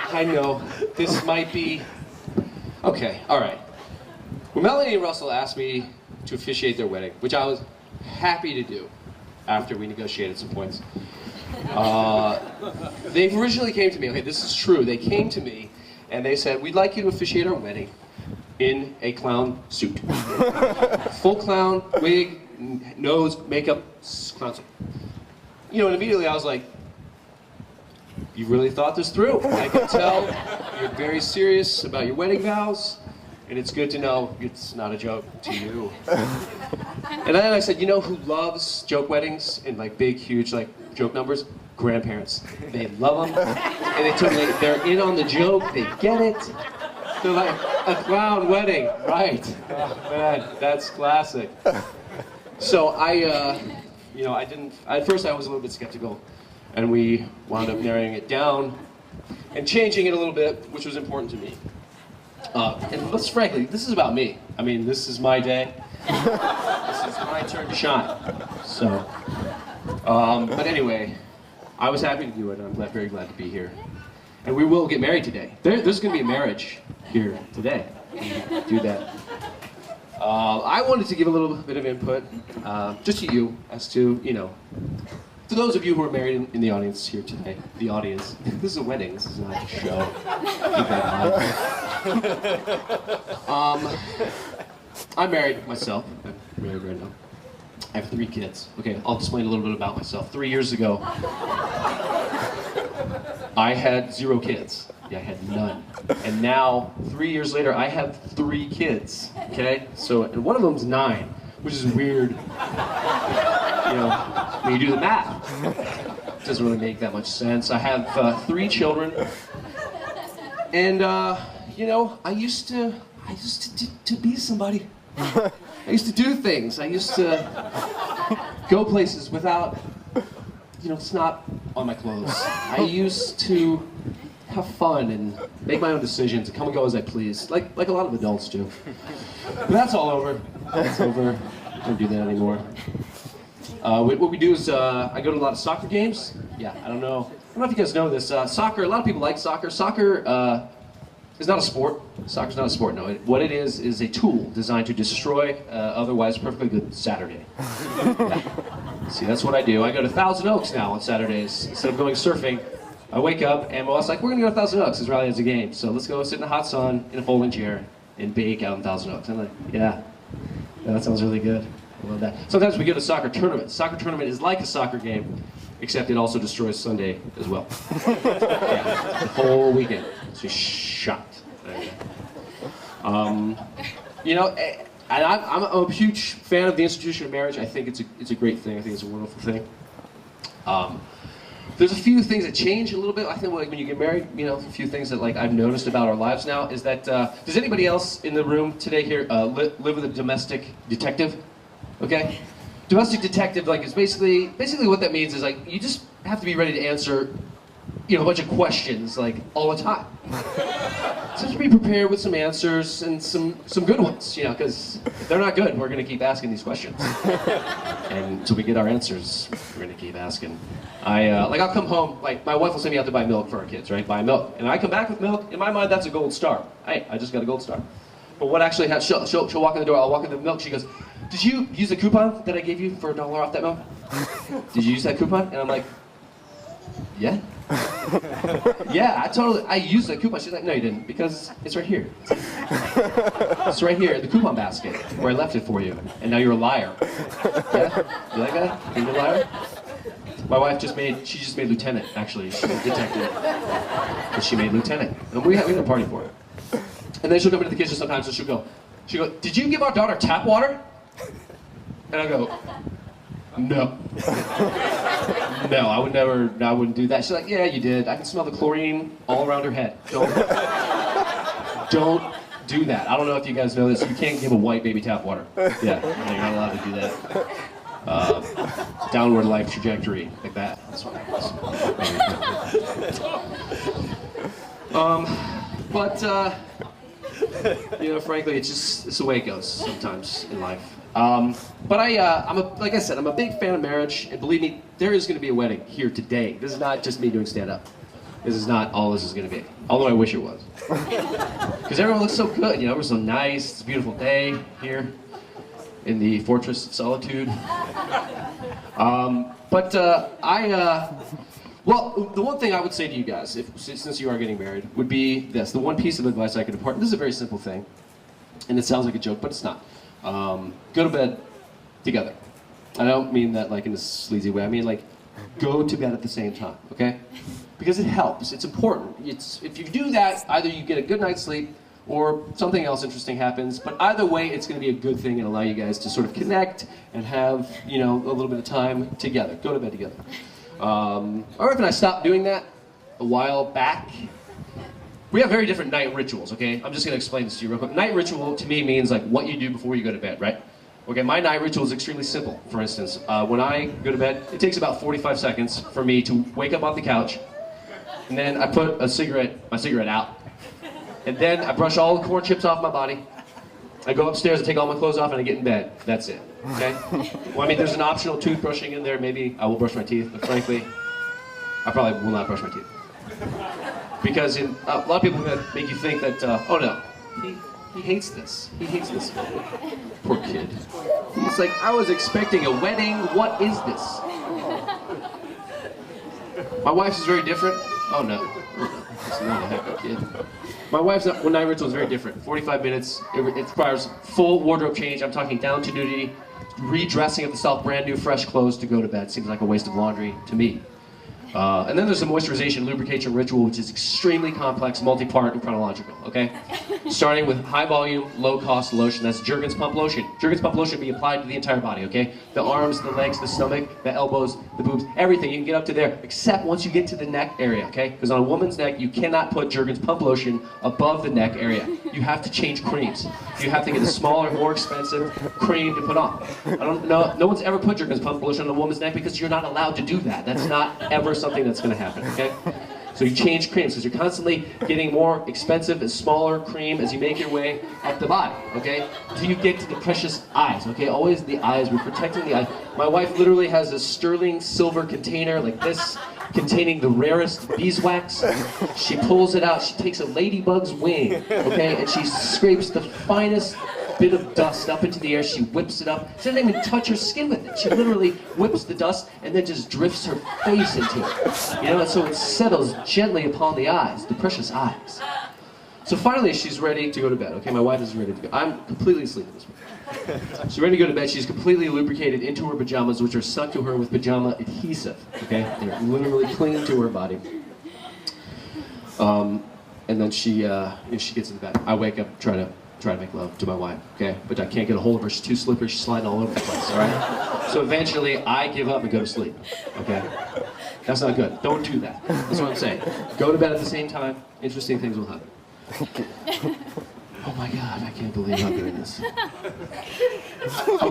I know this might be okay. All right. Well, Melanie and Russell asked me to officiate their wedding, which I was happy to do after we negotiated some points. They originally came to me. Okay, this is true. They came to me and they said, "We'd like you to officiate our wedding in a clown suit, full clown, wig, nose, makeup, clown suit." You know, and immediately I was like, "You really thought this through. I can tell you're very serious about your wedding vows, and it's good to know it's not a joke to you." And then I said, "You know who loves joke weddings and like big, huge like joke numbers? Grandparents. They love them, and they're in on the joke. They get it. They're like a clown wedding, right? Oh, man, that's classic." So at first I was a little bit skeptical, and we wound up narrowing it down and changing it a little bit, which was important to me. And let's frankly, this is about me. I mean, this is my day. This is my turn to shine. So, but anyway, I was happy to do it. I'm very glad to be here. And we will get married today. There's going to be a marriage here today. We do that. I wanted to give a little bit of input, just to you, as to, to those of you who are married in the audience here today. The audience. This is a wedding. This is not a show. Keep that in mind. I'm married myself. I'm married right now. I have 3 kids. Okay, I'll explain a little bit about myself. 3 years ago, I had 0 kids. Yeah, I had none. And now, 3 years later, I have 3 kids. Okay? So, and one of them's 9, which is weird. When you do the math, it doesn't really make that much sense. I have 3 children. And, I used to be somebody. I used to do things. I used to go places without, snot on my clothes. I used to have fun and make my own decisions and come and go as I please, like a lot of adults do. But that's all over. That's over. I don't do that anymore. What we do is I go to a lot of soccer games. Yeah, I don't know if you guys know this. Soccer, a lot of people like soccer. Soccer is not a sport. Soccer's not a sport, no. What it is a tool designed to destroy otherwise perfectly good Saturday. Yeah. See, that's what I do. I go to Thousand Oaks now on Saturdays. Instead of going surfing, I wake up and my wife's like, "We're gonna go to Thousand Oaks, because Riley has a game. So let's go sit in the hot sun in a folding chair and bake out in Thousand Oaks." I'm like, yeah, that sounds really good. I love that. Sometimes we go to soccer tournaments. Soccer tournament is like a soccer game, except it also destroys Sunday as well. Yeah, the whole weekend. It's just shot. And I'm a huge fan of the institution of marriage. I think it's a great thing. I think it's a wonderful thing. There's a few things that change a little bit. I think when you get married, a few things that I've noticed about our lives now is that does anybody else in the room today here live with a domestic detective? Okay, domestic detective is basically what that means is you just have to be ready to answer a bunch of questions all the time. So just be prepared with some answers and some good ones, because if they're not good, we're going to keep asking these questions. And until we get our answers, we're going to keep asking. I'll come home, my wife will send me out to buy milk for our kids, right? Buy milk. And I come back with milk, in my mind, that's a gold star. Hey, I just got a gold star. But what actually happens, she'll walk in the door, I'll walk in the milk, she goes, "Did you use the coupon that I gave you for $1 off that milk? Did you use that coupon?" And I'm like, "Yeah." "Yeah, I used that coupon." She's like, "No, you didn't, because it's right here. It's right here in the coupon basket where I left it for you, and now you're a liar." Yeah? You like that? You're a liar? My wife just made lieutenant, actually. She's a detective, but she made lieutenant. And we had a party for it. And then she'll come into the kitchen sometimes and she'll go, "Did you give our daughter tap water?" And I go, "No." "No, I wouldn't do that." She's like, "Yeah, you did. I can smell the chlorine all around her head. Don't do that." I don't know if you guys know this. You can't give a white baby tap water. Yeah, you're not allowed to do that. Downward life trajectory, like that. That's what happens. But frankly, it's the way it goes sometimes in life. But like I said, I'm a big fan of marriage, and believe me, there is going to be a wedding here today. This is not just me doing stand-up. This is not all this is going to be. Although I wish it was. Because everyone looks so good, you know, we're so nice. It's a beautiful day here in the Fortress of Solitude. Well, the one thing I would say to you guys, since you are getting married, would be this. The one piece of advice I could impart, this is a very simple thing, and it sounds like a joke, but it's not. Go to bed together. I don't mean that like in a sleazy way. I mean like, go to bed at the same time, okay? Because it helps. It's important. If you do that, either you get a good night's sleep or something else interesting happens. But either way, it's going to be a good thing and allow you guys to sort of connect and have, you know, a little bit of time together. Go to bed together. My wife and I stopped doing that a while back. We have very different night rituals, okay? I'm just going to explain this to you real quick. Night ritual to me means like what you do before you go to bed, right? Okay, my night ritual is extremely simple. For instance, when I go to bed, it takes about 45 seconds for me to wake up on the couch, and then I put my cigarette out, and then I brush all the corn chips off my body. I go upstairs, I take all my clothes off, and I get in bed. That's it, okay? Well, I mean, there's an optional toothbrushing in there. Maybe I will brush my teeth, but frankly, I probably will not brush my teeth. Because a lot of people are going to make you think that, oh no, he hates this. He hates this. Poor kid. He's like, I was expecting a wedding. What is this? My wife's is very different. Oh no. It's not a happy kid. My wife's night ritual is very different. 45 minutes. It requires full wardrobe change. I'm talking down to nudity, redressing of the self, brand new, fresh clothes to go to bed. Seems like a waste of laundry to me. And then there's the moisturization, lubrication ritual, which is extremely complex, multi-part, and chronological, okay? Starting with high volume, low cost lotion. That's Jergens Pump Lotion. Jergens Pump Lotion be applied to the entire body, okay? The arms, the legs, the stomach, the elbows, the boobs, everything. You can get up to there, except once you get to the neck area, okay? Because on a woman's neck, you cannot put Jergens Pump Lotion above the neck area. You have to change creams. You have to get a smaller, more expensive cream to put on. I don't know, no one's ever put Jergens Pump Lotion on a woman's neck because you're not allowed to do that. That's not ever something that's going to happen, okay? So you change creams because you're constantly getting more expensive and smaller cream as you make your way up the body, okay? Until you get to the precious eyes, okay? Always the eyes. We're protecting the eyes. My wife literally has a sterling silver container like this containing the rarest beeswax. She pulls it out. She takes a ladybug's wing, okay? And she scrapes the finest bit of dust up into the air. She whips it up. She doesn't even touch her skin with it. She literally whips the dust and then just drifts her face into it. You know, and so it settles gently upon the eyes, the precious eyes. So finally she's ready to go to bed. Okay, my wife is ready to go. I'm completely asleep at this point. She's ready to go to bed. She's completely lubricated into her pajamas, which are stuck to her with pajama adhesive. Okay, they're literally clinging to her body. And then she gets in bed. I wake up, try to make love to my wife, okay? But I can't get a hold of her. She's too slippery. She's sliding all over the place, all right? So eventually, I give up and go to sleep, okay? That's not good. Don't do that. That's what I'm saying. Go to bed at the same time. Interesting things will happen. Oh my God, I can't believe I'm doing this.